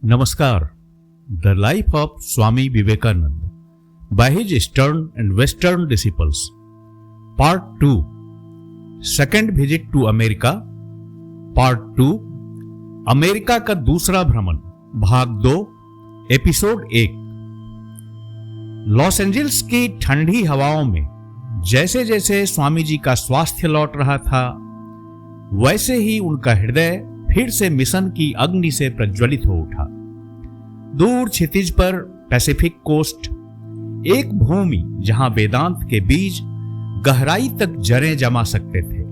Namaskar. The life of Swami Vivekananda by his Eastern and Western disciples. Part 2. Second visit to America. Part 2. America का दूसरा भ्रमण भाग 2 episode 1। Los Angeles की ठंडी हवाओं में जैसे जैसे स्वामी जी का स्वास्थ्य लौट रहा था, वैसे ही उनका हृदय फिर से मिशन की अग्नि से प्रज्वलित हो उठा। दूर क्षितिज पर पैसिफिक कोस्ट, एक भूमि जहां वेदांत के बीज गहराई तक जड़ें जमा सकते थे।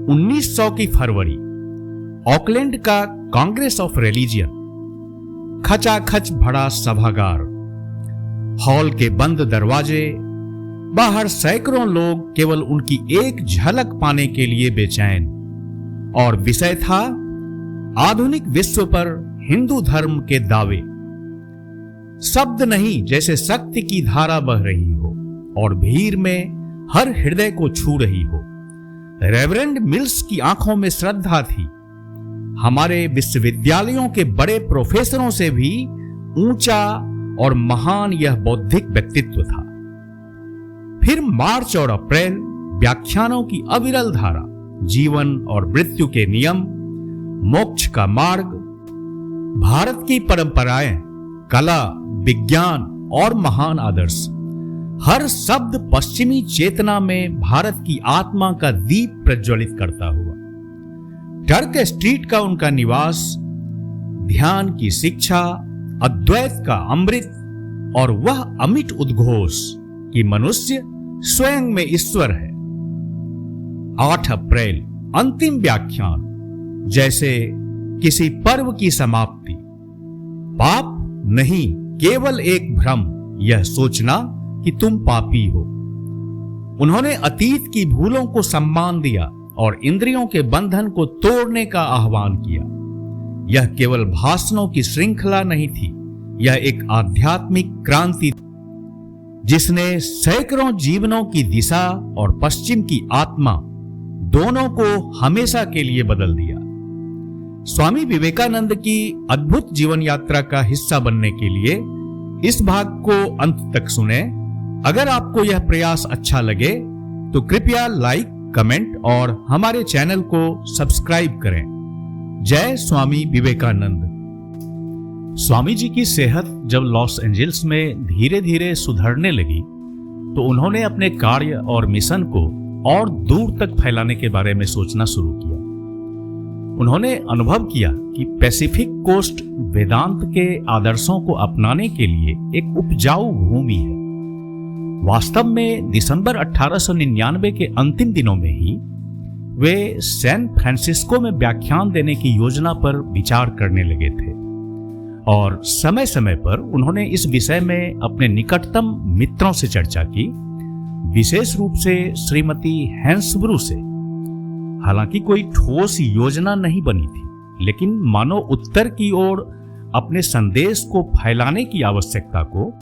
1900 की फरवरी, ऑकलैंड का कांग्रेस ऑफ रिलीजियन, खचाखच भरा सभागार, हॉल के बंद दरवाजे, बाहर सैकड़ों लोग केवल उनकी एक झलक पाने के लिए बेचैन। और विषय था आधुनिक विश्व पर हिंदू धर्म के दावे। शब्द नहीं, जैसे शक्ति की धारा बह रही हो और भीड़ में हर हृदय को छू रही हो। रेवरेंड मिल्स की आंखों में श्रद्धा थी। हमारे विश्वविद्यालयों के बड़े प्रोफेसरों से भी ऊंचा और महान यह बौद्धिक व्यक्तित्व था। फिर मार्च और अप्रैल, व्याख्यानों की अविरल धारा, जीवन और मृत्यु के नियम, मोक्ष का मार्ग, भारत की परंपराएं, कला, विज्ञान और महान आदर्श। हर शब्द पश्चिमी चेतना में भारत की आत्मा का दीप प्रज्वलित करता हुआ। टर्क स्ट्रीट का उनका निवास, ध्यान की शिक्षा, अद्वैत का अमृत और वह अमिट उद्घोष कि मनुष्य स्वयं में ईश्वर है। 8 अप्रैल, अंतिम व्याख्यान, जैसे किसी पर्व की समाप्ति। पाप नहीं, केवल एक भ्रम, यह सोचना कि तुम पापी हो। उन्होंने अतीत की भूलों को सम्मान दिया और इंद्रियों के बंधन को तोड़ने का आह्वान किया। यह केवल भाषणों की श्रृंखला नहीं थी, यह एक आध्यात्मिक क्रांति थी जिसने सैकड़ों जीवनों की दिशा और पश्चिम की आत्मा दोनों को हमेशा के लिए बदल दिया। स्वामी विवेकानंद की अद्भुत जीवन यात्रा का हिस्सा बनने के लिए इस भाग को अंत तक सुने। अगर आपको यह प्रयास अच्छा लगे तो कृपया लाइक, कमेंट और हमारे चैनल को सब्सक्राइब करें। जय स्वामी विवेकानंद। स्वामी जी की सेहत जब लॉस एंजल्स में धीरे धीरे सुधरने लगी तो उन्होंने अपने कार्य और मिशन को और दूर तक फैलाने के बारे में सोचना शुरू किया। उन्होंने अनुभव किया कि पैसिफिक कोस्ट वेदांत के आदर्शों को अपनाने के लिए एक उपजाऊ भूमि है। वास्तव में दिसंबर 1899 के अंतिम दिनों में ही वे सैन फ्रांसिस्को में व्याख्यान देने की योजना पर विचार करने लगे थे और समय समय पर उन्होंने इस विषय में अपने निकटतम मित्रों से चर्चा की, विशेष रूप से श्रीमती हैंसब्रू से। हालांकि कोई ठोस योजना नहीं बनी थी, लेकिन मानव उत्तर की ओर अपने संदेश को फैलाने की आवश्यकता को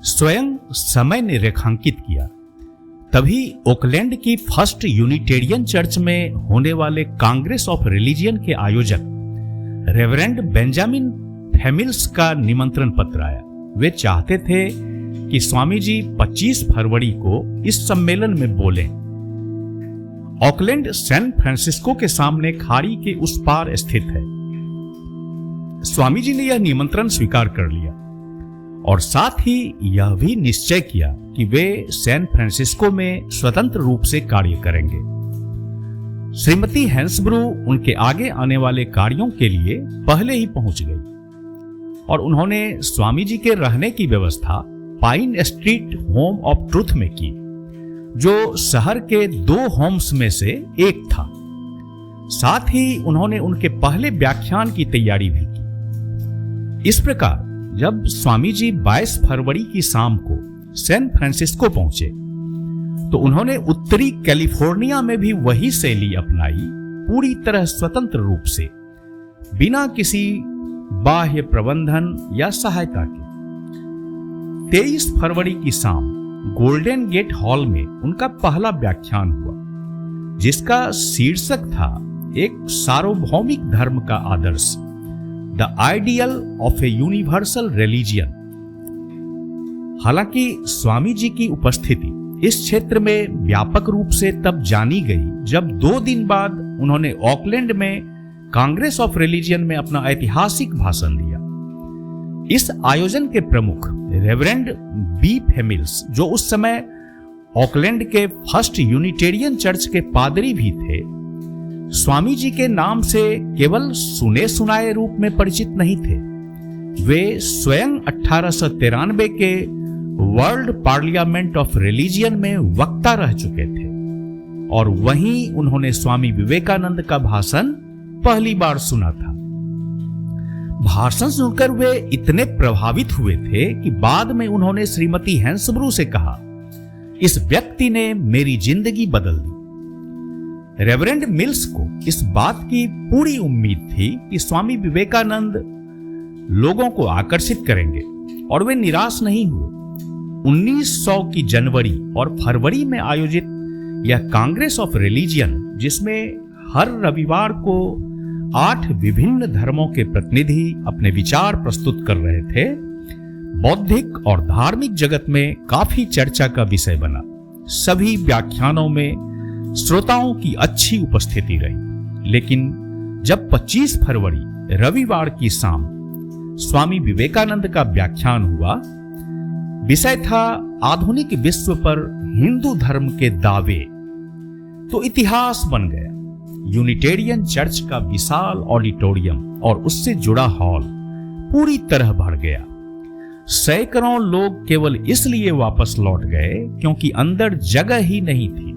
स्वयं समय ने रेखांकित किया। तभी ओकलैंड की फर्स्ट यूनिटेरियन चर्च में होने वाले कांग्रेस ऑफ रिलीजियन के आयोजक रेवरेंड बेंजामिन फेमिल्स का निमंत्रण पत्र आया। वे चाहते थे कि स्वामी जी 25 फरवरी को इस सम्मेलन में बोलें। ऑकलैंड सैन फ्रांसिस्को के सामने खाड़ी के उस पार स्थित है। स्वामी जी ने यह निमंत्रण स्वीकार कर लिया और साथ ही यह भी निश्चय किया कि वे सैन फ्रांसिस्को में स्वतंत्र रूप से कार्य करेंगे। श्रीमती हैंसब्रू उनके आगे आने वाले कार्यों के लिए पहले ही पहुंच गई और उन्होंने स्वामी जी के रहने की व्यवस्था pine street home of truth में की, जो शहर के 2 होम्स में से एक था। साथ ही उन्होंने उनके पहले व्याख्यान की तैयारी भी की। इस प्रकार जब स्वामी जी 22 फरवरी की शाम को सैन फ्रांसिस्को पहुंचे तो उन्होंने उत्तरी कैलिफोर्निया में भी वही शैली अपनाई, पूरी तरह स्वतंत्र रूप से, बिना किसी बाह्य प्रबंधन या सहायता के। 23 फरवरी की शाम गोल्डन गेट हॉल में उनका पहला व्याख्यान हुआ, जिसका शीर्षक था एक सार्वभौमिक धर्म का आदर्श। The ideal of a universal religion. हालांकि स्वामी जी की उपस्थिति इस क्षेत्र में व्यापक रूप से तब जानी गई जब 2 दिन बाद उन्होंने ऑकलैंड में कांग्रेस ऑफ रिलीजियन में अपना ऐतिहासिक भाषण दिया। इस आयोजन के प्रमुख रेवरेंड बी फेमिल्स, जो उस समय ऑकलैंड के फर्स्ट यूनिटेरियन चर्च के पादरी भी थे, स्वामी जी के नाम से केवल सुने सुनाए रूप में परिचित नहीं थे। वे स्वयं 1893 के वर्ल्ड पार्लियामेंट ऑफ रिलीजियन में वक्ता रह चुके थे और वहीं उन्होंने स्वामी विवेकानंद का भाषण पहली बार सुना था। भाषण सुनकर वे इतने प्रभावित हुए थे कि बाद में उन्होंने श्रीमती हैंसब्रू से कहा, इस व्यक्ति ने मेरी जिंदगी बदल दी। रेवरेंड मिल्स को इस बात की पूरी उम्मीद थी कि स्वामी विवेकानंद लोगों को आकर्षित करेंगे और वे निराश नहीं हुए। 1900 की जनवरी और फरवरी में आयोजित यह कांग्रेस ऑफ रिलीजियन, जिसमें हर रविवार को 8 विभिन्न धर्मों के प्रतिनिधि अपने विचार प्रस्तुत कर रहे थे, बौद्धिक और धार्मिक जगत में काफी चर्चा का विषय बना। सभी व्याख्यानों में श्रोताओं की अच्छी उपस्थिति रही, लेकिन जब 25 फरवरी रविवार की शाम स्वामी विवेकानंद का व्याख्यान हुआ, विषय था आधुनिक विश्व पर हिंदू धर्म के दावे, तो इतिहास बन गया। यूनिटेरियन चर्च का विशाल ऑडिटोरियम और उससे जुड़ा हॉल पूरी तरह भर गया। सैकड़ों लोग केवल इसलिए वापस लौट गए क्योंकि अंदर जगह ही नहीं थी।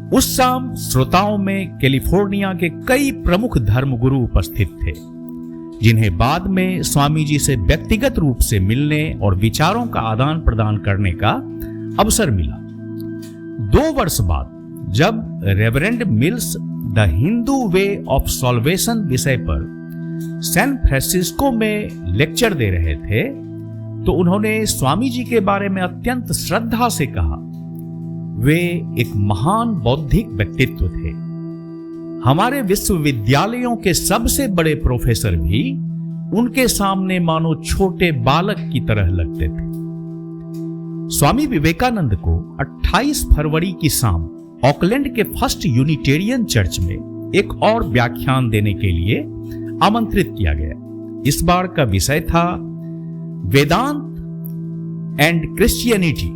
उस शाम श्रोताओं में कैलिफोर्निया के कई प्रमुख धर्मगुरु उपस्थित थे, जिन्हें बाद में स्वामी जी से व्यक्तिगत रूप से मिलने और विचारों का आदान प्रदान करने का अवसर मिला। 2 वर्ष बाद जब reverend mills the Hindu way of solvation विषय पर सैन फ्रांसिस्को में लेक्चर दे रहे थे, तो उन्होंने स्वामी जी के बारे में अत्यंत श्रद्धा से कहा, वे एक महान बौद्धिक व्यक्तित्व थे। हमारे विश्वविद्यालयों के सबसे बड़े प्रोफेसर भी उनके सामने मानो छोटे बालक की तरह लगते थे। स्वामी विवेकानंद को 28 फरवरी की शाम ऑकलैंड के फर्स्ट यूनिटेरियन चर्च में एक और व्याख्यान देने के लिए आमंत्रित किया गया। इस बार का विषय था वेदांत एंड क्रिश्चियनिटी।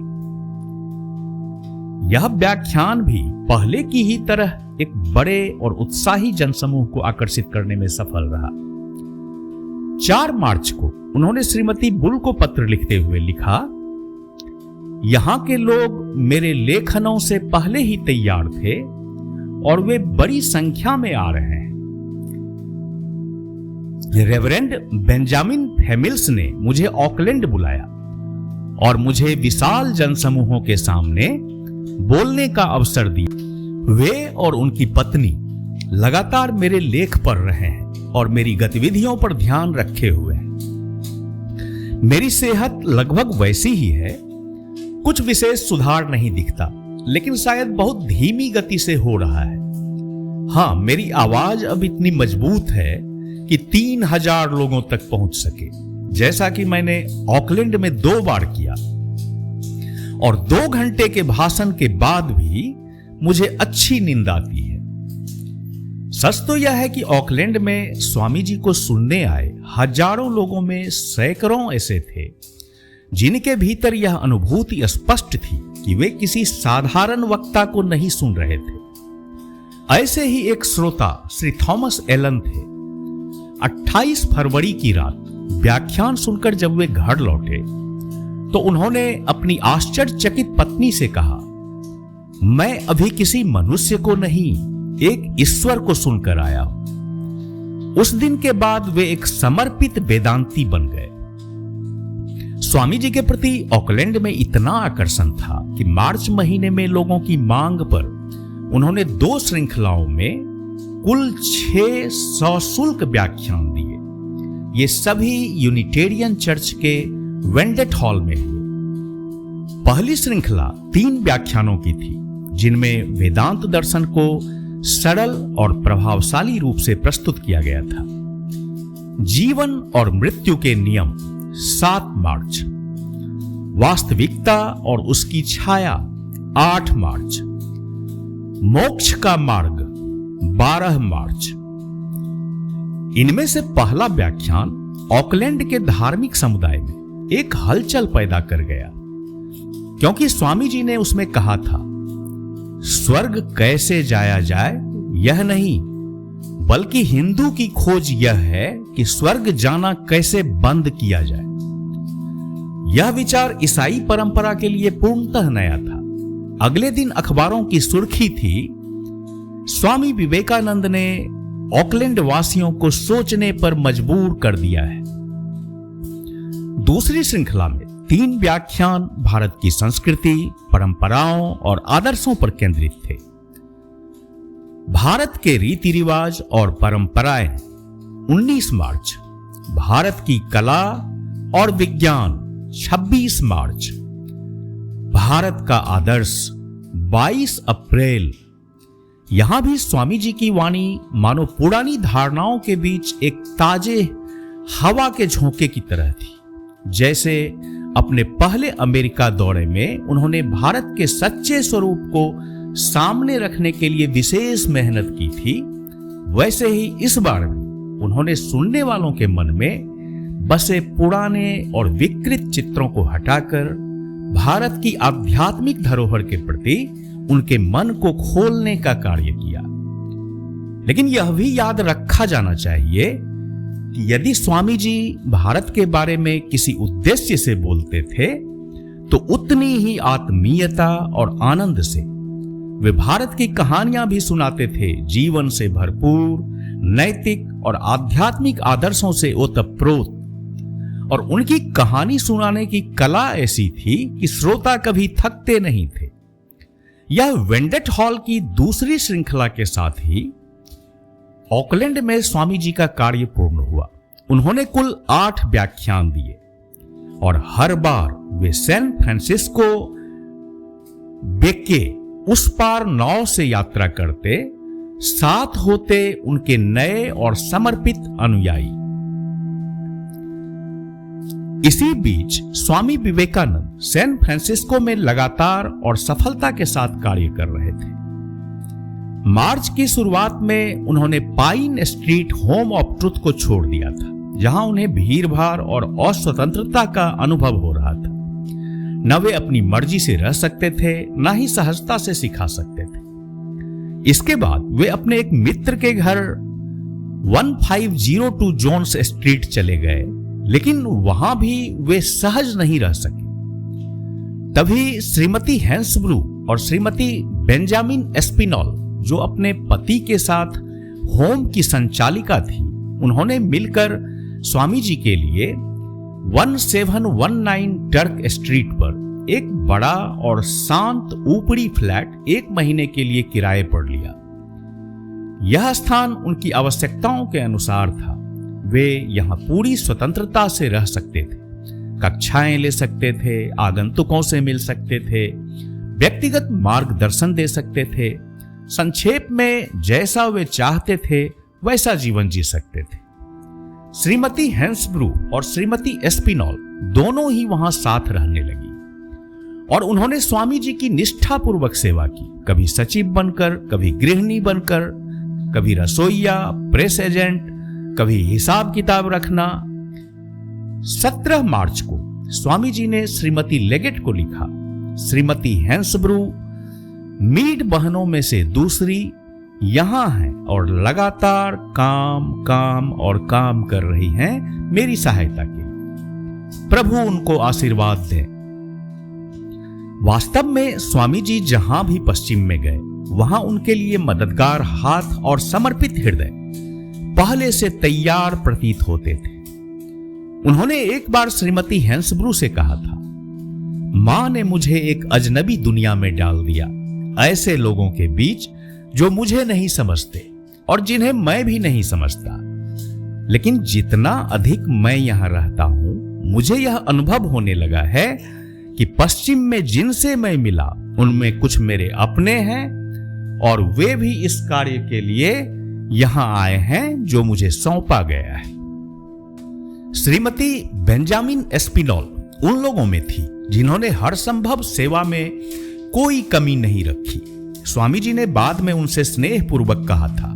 यह व्याख्यान भी पहले की ही तरह एक बड़े और उत्साही जनसमूह को आकर्षित करने में सफल रहा। 4 मार्च को उन्होंने श्रीमती बुल को पत्र लिखते हुए लिखा, यहां के लोग मेरे लेखनों से पहले ही तैयार थे और वे बड़ी संख्या में आ रहे हैं। रेवरेंड बेंजामिन फेमिल्स ने मुझे ऑकलैंड बुलाया और मुझे विशाल जनसमूहों के सामने बोलने का अवसर दिया। वे और उनकी पत्नी लगातार मेरे लेख पढ़ रहे हैं और मेरी गतिविधियों पर ध्यान रखे हुए हैं। मेरी सेहत लगभग वैसी ही है, कुछ विशेष सुधार नहीं दिखता, लेकिन शायद बहुत धीमी गति से हो रहा है। हां, मेरी आवाज अब इतनी मजबूत है कि 3000 लोगों तक पहुंच सके, जैसा कि मैंने ऑकलैंड में 2 बार किया। और 2 घंटे के भाषण के बाद भी मुझे अच्छी नींद आती है। सच तो यह है कि ऑकलैंड में स्वामी जी को सुनने आए हजारों लोगों में सैकड़ों ऐसे थे जिनके भीतर यह अनुभूति स्पष्ट थी कि वे किसी साधारण वक्ता को नहीं सुन रहे थे। ऐसे ही एक श्रोता श्री थॉमस एलन थे। 28 फरवरी की रात व्याख्यान सुनकर जब वे घर लौटे तो उन्होंने अपनी आश्चर्यचकित पत्नी से कहा, मैं अभी किसी मनुष्य को नहीं, एक ईश्वर को सुनकर आया हूं। उस दिन के बाद वे एक समर्पित वेदांती बन गए। स्वामी जी के प्रति ऑकलैंड में इतना आकर्षण था कि मार्च महीने में लोगों की मांग पर उन्होंने 2 श्रृंखलाओं में कुल 6 सशुल्क व्याख्यान दिए। ये सभी यूनिटेरियन चर्च के वेंडेट हॉल में हुए। पहली श्रृंखला 3 व्याख्यानों की थी, जिनमें वेदांत दर्शन को सरल और प्रभावशाली रूप से प्रस्तुत किया गया था। जीवन और मृत्यु के नियम 7 मार्च, वास्तविकता और उसकी छाया 8 मार्च, मोक्ष का मार्ग 12 मार्च। इनमें से पहला व्याख्यान ऑकलैंड के धार्मिक समुदाय में एक हलचल पैदा कर गया, क्योंकि स्वामी जी ने उसमें कहा था, स्वर्ग कैसे जाया जाए यह नहीं, बल्कि हिंदू की खोज यह है कि स्वर्ग जाना कैसे बंद किया जाए। यह विचार ईसाई परंपरा के लिए पूर्णतः नया था। अगले दिन अखबारों की सुर्खी थी, स्वामी विवेकानंद ने ऑकलैंड वासियों को सोचने पर मजबूर कर दिया है। दूसरी श्रृंखला में 3 व्याख्यान भारत की संस्कृति, परंपराओं और आदर्शों पर केंद्रित थे। भारत के रीति रिवाज और परंपराएं 19 मार्च, भारत की कला और विज्ञान 26 मार्च, भारत का आदर्श 22 अप्रैल। यहां भी स्वामी जी की वाणी मानो पुरानी धारणाओं के बीच एक ताजे हवा के झोंके की तरह थी। जैसे अपने पहले अमेरिका दौरे में उन्होंने भारत के सच्चे स्वरूप को सामने रखने के लिए विशेष मेहनत की थी, वैसे ही इस बार भी उन्होंने सुनने वालों के मन में बसे पुराने और विकृत चित्रों को हटाकर भारत की आध्यात्मिक धरोहर के प्रति उनके मन को खोलने का कार्य किया। लेकिन यह भी याद रखा जाना चाहिए कि यदि स्वामी जी भारत के बारे में किसी उद्देश्य से बोलते थे, तो उतनी ही आत्मीयता और आनंद से वे भारत की कहानियां भी सुनाते थे, जीवन से भरपूर, नैतिक और आध्यात्मिक आदर्शों से ओतप्रोत। और उनकी कहानी सुनाने की कला ऐसी थी कि श्रोता कभी थकते नहीं थे। यह वेंडेट हॉल की दूसरी श्रृंखला के साथ ही ऑकलैंड में स्वामी जी का कार्य पूर्ण हुआ। उन्होंने कुल 8 व्याख्यान दिए और हर बार वे सैन फ्रांसिस्को बे के उस पार नाव से यात्रा करते, साथ होते उनके नए और समर्पित अनुयायी। इसी बीच स्वामी विवेकानंद सैन फ्रांसिस्को में लगातार और सफलता के साथ कार्य कर रहे थे। मार्च की शुरुआत में उन्होंने pine street home of truth को छोड़ दिया था, जहां उन्हें भीड़भाड़ और अस्वतंत्रता का अनुभव हो रहा था। न वे अपनी मर्जी से रह सकते थे, न ही सहजता से सिखा सकते थे। इसके बाद वे अपने एक मित्र के घर 1502 जोन्स स्ट्रीट चले गए, लेकिन वहां भी वे सहज नहीं रह सके। तभी श्रीमती हैंसब्रू और श्रीमती बेंजामिन एस्पिनॉल, जो अपने पति के साथ होम की संचालिका थी, उन्होंने मिलकर स्वामी जी के लिए 1719 टर्क स्ट्रीट पर एक बड़ा और शांत ऊपरी फ्लैट 1 महीने के लिए किराए पर लिया। यह स्थान उनकी आवश्यकताओं के अनुसार था। वे यहां पूरी स्वतंत्रता से रह सकते थे, कक्षाएं ले सकते थे, आगंतुकों से मिल सकते थे, व्यक्तिगत मार्गदर्शन दे सकते थे। संक्षेप में जैसा वे चाहते थे वैसा जीवन जी सकते थे। श्रीमती हैंसब्रू और श्रीमती एस्पिनॉल दोनों ही वहां साथ रहने लगी और उन्होंने स्वामी जी की निष्ठापूर्वक सेवा की, कभी सचिव बनकर, कभी गृहिणी बनकर, कभी रसोइया, प्रेस एजेंट, कभी हिसाब किताब रखना। 17 मार्च को स्वामी जी ने श्रीमती लेगेट को लिखा, श्रीमती हैंसब्रू मीड बहनों में से दूसरी यहां हैं और लगातार काम काम और काम कर रही हैं मेरी सहायता के लिए। प्रभु उनको आशीर्वाद दें। वास्तव में स्वामी जी जहां भी पश्चिम में गए, वहां उनके लिए मददगार हाथ और समर्पित हृदय पहले से तैयार प्रतीत होते थे। उन्होंने एक बार श्रीमती हैंसब्रू से कहा था, मां ने मुझे एक अजनबी दुनिया में डाल दिया, ऐसे लोगों के बीच जो मुझे नहीं समझते और जिन्हें मैं भी नहीं समझता। लेकिन जितना अधिक मैं यहां रहता हूं, मुझे यह अनुभव होने लगा है कि पश्चिम में जिनसे मैं मिला उनमें कुछ मेरे अपने हैं और वे भी इस कार्य के लिए यहां आए हैं जो मुझे सौंपा गया है। श्रीमती बेंजामिन एस्पिनॉल उन लोगों में थी जिन्होंने हर संभव सेवा में कोई कमी नहीं रखी। स्वामी जी ने बाद में उनसे स्नेहपूर्वक कहा था,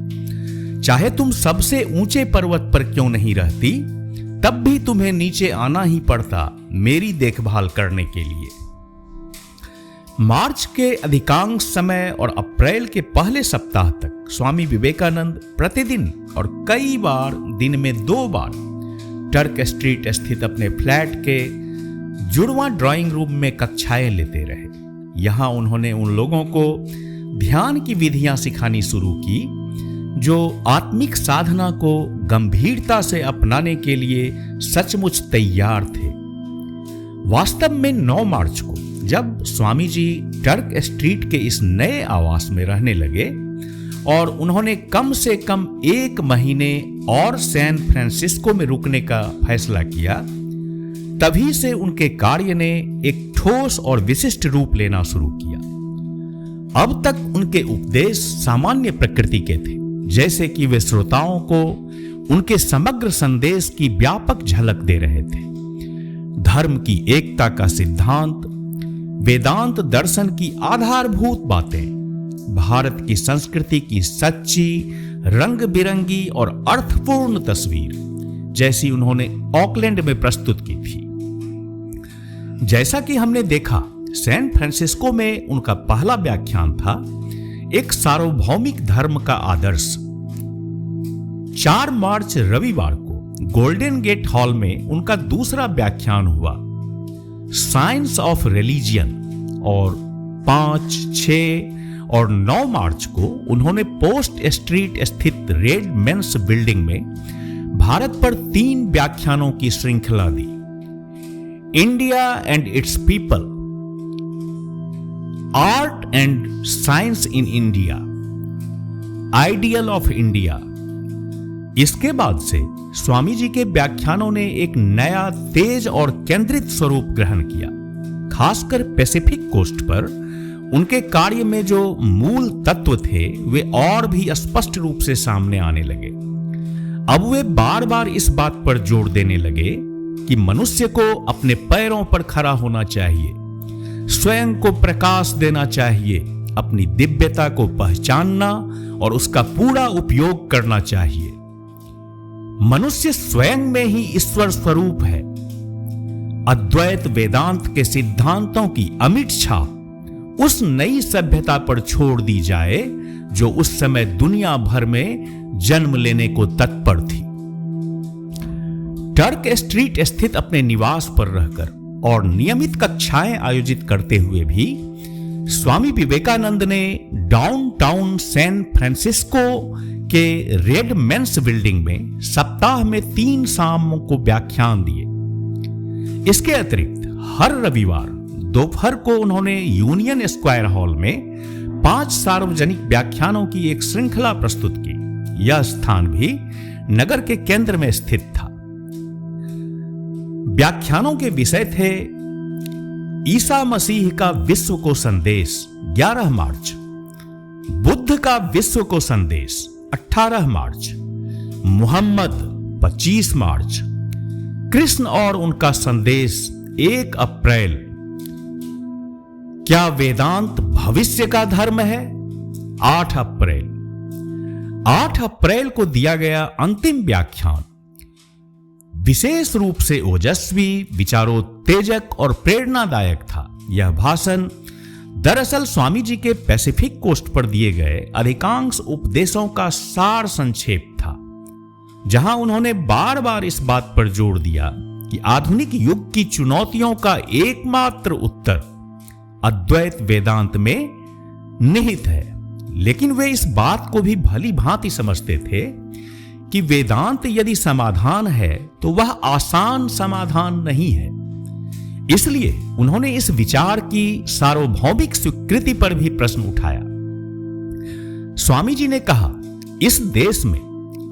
चाहे तुम सबसे ऊंचे पर्वत पर क्यों नहीं रहती, तब भी तुम्हें नीचे आना ही पड़ता मेरी देखभाल करने के लिए। मार्च के अधिकांश समय और अप्रैल के पहले सप्ताह तक स्वामी विवेकानंद प्रतिदिन और कई बार दिन में 2 बार टर्क स्ट्रीट स्थित अपने फ्लैट के जुड़वां ड्राइंग रूम में कक्षाएं लेते रहे। यहां उन्होंने उन लोगों को ध्यान की विधियां सिखानी शुरू की जो आत्मिक साधना को गंभीरता से अपनाने के लिए सचमुच तैयार थे। वास्तव में 9 मार्च को जब स्वामी जी टर्क स्ट्रीट के इस नए आवास में रहने लगे और उन्होंने कम से कम 1 महीने और सैन फ्रांसिस्को में रुकने का फैसला किया, तभी से उनके कार्य ने एक ठोस और विशिष्ट रूप लेना शुरू किया। अब तक उनके उपदेश सामान्य प्रकृति के थे, जैसे कि वे श्रोताओं को उनके समग्र संदेश की व्यापक झलक दे रहे थे। धर्म की एकता का सिद्धांत, वेदांत दर्शन की आधारभूत बातें, भारत की संस्कृति की सच्ची, रंग बिरंगी और अर्थपूर्ण तस्वीर, जैसी उन्होंने ऑकलैंड में प्रस्तुत की थी। जैसा कि हमने देखा, सैन फ्रांसिस्को में उनका पहला व्याख्यान था एक सार्वभौमिक धर्म का आदर्श। 4 मार्च रविवार को गोल्डन गेट हॉल में उनका दूसरा व्याख्यान हुआ, साइंस ऑफ रिलीजियन, और 5, 6 और 9 मार्च को उन्होंने पोस्ट स्ट्रीट स्थित रेड मेंस बिल्डिंग में भारत पर 3 व्याख्यानों की श्रृंखला दी। India and its people, art and science in India, ideal of India. इसके बाद से स्वामी जी के व्याख्यानों ने एक नया, तेज और केंद्रित स्वरूप ग्रहण किया। खासकर पैसिफिक कोस्ट पर उनके कार्य में जो मूल तत्व थे वे और भी स्पष्ट रूप से सामने आने लगे। अब वे बार बार इस बात पर जोर देने लगे कि मनुष्य को अपने पैरों पर खड़ा होना चाहिए, स्वयं को प्रकाश देना चाहिए, अपनी दिव्यता को पहचानना और उसका पूरा उपयोग करना चाहिए। मनुष्य स्वयं में ही ईश्वर स्वरूप है। अद्वैत वेदांत के सिद्धांतों की अमिट छाप उस नई सभ्यता पर छोड़ दी जाए जो उस समय दुनिया भर में जन्म लेने को तत्पर थी। टर्क स्ट्रीट स्थित अपने निवास पर रहकर और नियमित कक्षाएं आयोजित करते हुए भी स्वामी विवेकानंद ने डाउनटाउन सैन फ्रांसिस्को के रेड मेंस बिल्डिंग में सप्ताह में 3 शाम को व्याख्यान दिए। इसके अतिरिक्त हर रविवार दोपहर को उन्होंने यूनियन स्क्वायर हॉल में 5 सार्वजनिक व्याख्यानों की एक श्रृंखला प्रस्तुत की। यह स्थान भी नगर के केंद्र में स्थित था। व्याख्यानों के विषय थे ईसा मसीह का विश्व को संदेश 11 मार्च, बुद्ध का विश्व को संदेश 18 मार्च, मुहम्मद 25 मार्च, कृष्ण और उनका संदेश 1 अप्रैल, क्या वेदांत भविष्य का धर्म है 8 अप्रैल। 8 अप्रैल को दिया गया अंतिम व्याख्यान विशेष रूप से ओजस्वी, विचारोत्तेजक और प्रेरणादायक था। यह भाषण दरअसल स्वामी जी के पैसिफिक कोस्ट पर दिए गए अधिकांश उपदेशों का सार संक्षेप था, जहां उन्होंने बार बार इस बात पर जोर दिया कि आधुनिक युग की चुनौतियों का एकमात्र उत्तर अद्वैत वेदांत में निहित है। लेकिन वे इस बात को भी भली भांति समझते थे कि वेदांत यदि समाधान है तो वह आसान समाधान नहीं है। इसलिए उन्होंने इस विचार की सार्वभौमिक स्वीकृति पर भी प्रश्न उठाया। स्वामी जी ने कहा, इस देश में,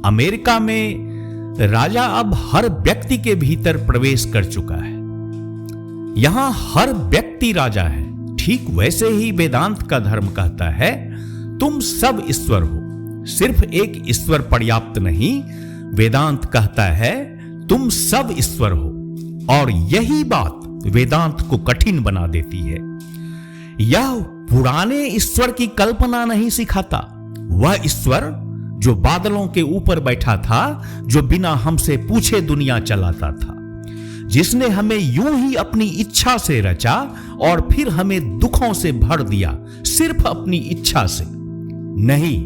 अमेरिका में, राजा अब हर व्यक्ति के भीतर प्रवेश कर चुका है। यहां हर व्यक्ति राजा है। ठीक वैसे ही वेदांत का धर्म कहता है, तुम सब ईश्वर हो, सिर्फ एक ईश्वर पर्याप्त नहीं। वेदांत कहता है तुम सब ईश्वर हो। और यही बात वेदांत को कठिन बना देती है। यह पुराने ईश्वर की कल्पना नहीं सिखाता। वह ईश्वर जो बादलों के ऊपर बैठा था, जो बिना हमसे पूछे दुनिया चलाता था, जिसने हमें यूं ही अपनी इच्छा से रचा और फिर हमें दुखों से भर दिया सिर्फ अपनी इच्छा से। नहीं,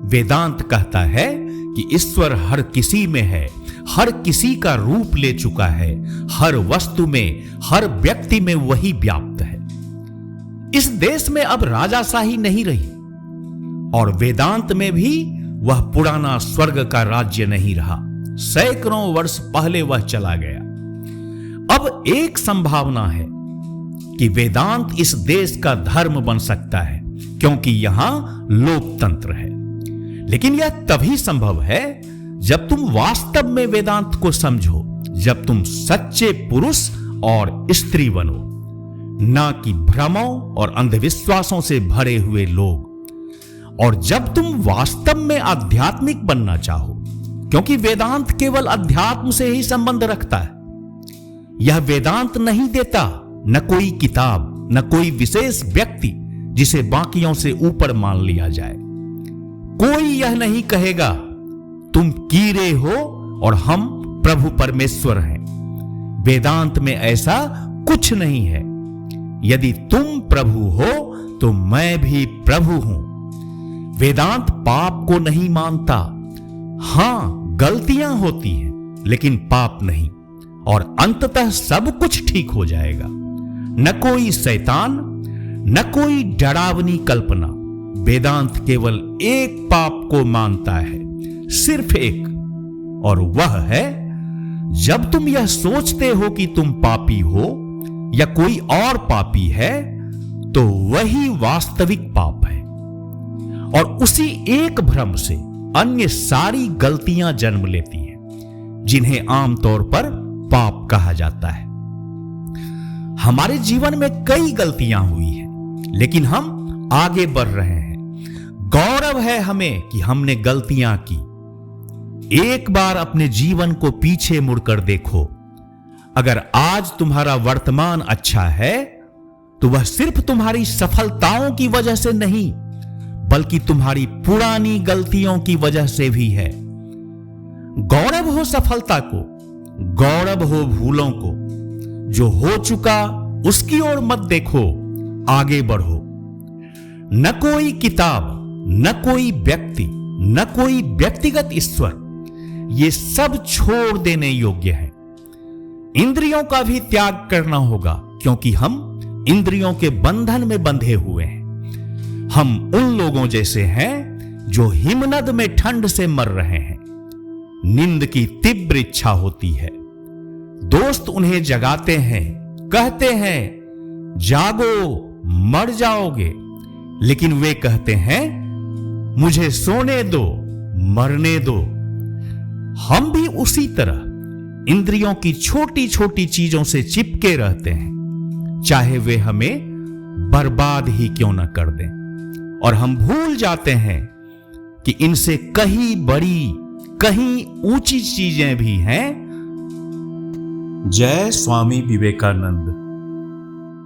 वेदांत कहता है कि ईश्वर हर किसी में है, हर किसी का रूप ले चुका है, हर वस्तु में, हर व्यक्ति में वही व्याप्त है। इस देश में अब राजाशाही नहीं रही और वेदांत में भी वह पुराना स्वर्ग का राज्य नहीं रहा। सैकड़ों वर्ष पहले वह चला गया। अब एक संभावना है कि वेदांत इस देश का धर्म बन सकता है, क्योंकि यहां लोकतंत्र है। लेकिन यह तभी संभव है जब तुम वास्तव में वेदांत को समझो, जब तुम सच्चे पुरुष और स्त्री बनो, ना कि भ्रमों और अंधविश्वासों से भरे हुए लोग। और जब तुम वास्तव में आध्यात्मिक बनना चाहो, क्योंकि वेदांत केवल अध्यात्म से ही संबंध रखता है। यह वेदांत नहीं देता न कोई किताब, न कोई विशेष व्यक्ति जिसे बाकियों से ऊपर मान लिया जाए। कोई यह नहीं कहेगा तुम कीड़े हो और हम प्रभु परमेश्वर हैं। वेदांत में ऐसा कुछ नहीं है। यदि तुम प्रभु हो तो मैं भी प्रभु हूं। वेदांत पाप को नहीं मानता। हां, गलतियां होती हैं, लेकिन पाप नहीं, और अंततः सब कुछ ठीक हो जाएगा। न कोई शैतान, न कोई डरावनी कल्पना। वेदांत केवल एक पाप को मानता है, सिर्फ एक, और वह है जब तुम यह सोचते हो कि तुम पापी हो या कोई और पापी है, तो वही वास्तविक पाप है। और उसी एक भ्रम से अन्य सारी गलतियां जन्म लेती हैं, जिन्हें आमतौर पर पाप कहा जाता है। हमारे जीवन में कई गलतियां हुई हैं, लेकिन हम आगे बढ़ रहे हैं। गौरव है हमें कि हमने गलतियां की। एक बार अपने जीवन को पीछे मुड़कर देखो। अगर आज तुम्हारा वर्तमान अच्छा है, तो वह सिर्फ तुम्हारी सफलताओं की वजह से नहीं, बल्कि तुम्हारी पुरानी गलतियों की वजह से भी है। गौरव हो सफलता को, गौरव हो भूलों को। जो हो चुका उसकी ओर मत देखो, आगे बढ़ो। न कोई किताब, न कोई व्यक्ति, न कोई व्यक्तिगत ईश्वर, ये सब छोड़ देने योग्य है। इंद्रियों का भी त्याग करना होगा, क्योंकि हम इंद्रियों के बंधन में बंधे हुए हैं। हम उन लोगों जैसे हैं जो हिमनद में ठंड से मर रहे हैं। नींद की तीव्र इच्छा होती है। दोस्त उन्हें जगाते हैं, कहते हैं जागो, मर जाओगे, लेकिन वे कहते हैं मुझे सोने दो, मरने दो। हम भी उसी तरह इंद्रियों की छोटी छोटी चीजों से चिपके रहते हैं, चाहे वे हमें बर्बाद ही क्यों न कर दें। और हम भूल जाते हैं कि इनसे कहीं बड़ी, कहीं ऊंची चीजें भी हैं। जय स्वामी विवेकानंद।